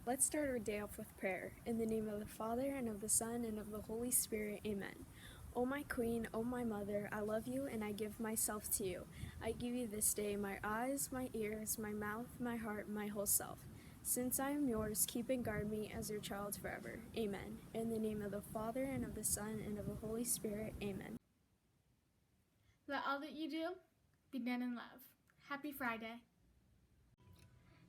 Let's start our day off with prayer. In the name of the Father, and of the Son, and of the Holy Spirit. Amen. O my Queen, O my Mother, I love you and I give myself to you. I give you this day my eyes, my ears, my mouth, my heart, my whole self. Since I am yours, keep and guard me as your child forever. Amen. In the name of the Father, and of the Son, and of the Holy Spirit. Amen. Let all that you do be done in love. Happy Friday.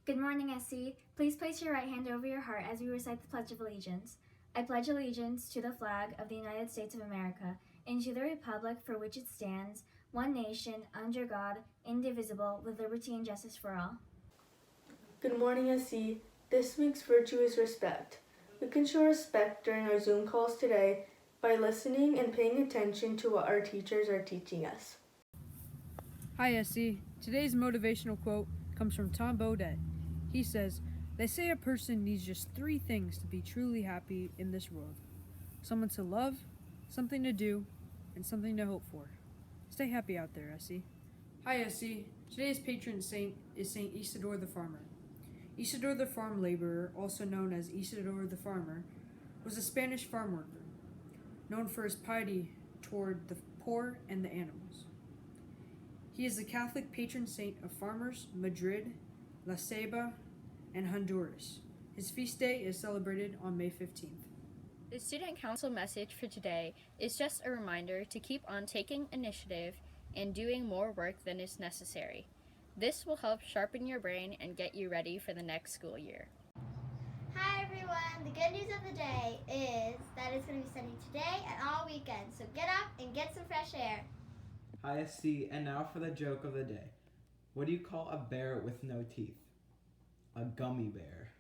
Good morning, SC. Please place your right hand over your heart as we recite the Pledge of Allegiance. I pledge allegiance to the flag of the United States of America and to the republic for which it stands, one nation, under God, indivisible, with liberty and justice for all. Good morning, SC. This week's virtue is respect. We can show respect during our Zoom calls today by listening and paying attention to what our teachers are teaching us. Hi, SC. Today's motivational quote comes from Tom Baudet. He says, "They say a person needs just 3 things to be truly happy in this world. Someone to love, something to do, and something to hope for." Stay happy out there, SC. Hi, SC. Today's patron saint is Saint Isidore the Farmer. Isidore the farm laborer, also known as Isidore the Farmer, was a Spanish farm worker, known for his piety toward the poor and the animals. He is the Catholic patron saint of farmers, Madrid, La Ceiba, and Honduras. His feast day is celebrated on May 15th. The student council message for today is just a reminder to keep on taking initiative and doing more work than is necessary. This will help sharpen your brain and get you ready for the next school year. Hi everyone, the good news of the day is that it's going to be sunny today and all weekend, so get up and get some fresh air. Hi, SC, and now for the joke of the day. What do you call a bear with no teeth? A gummy bear.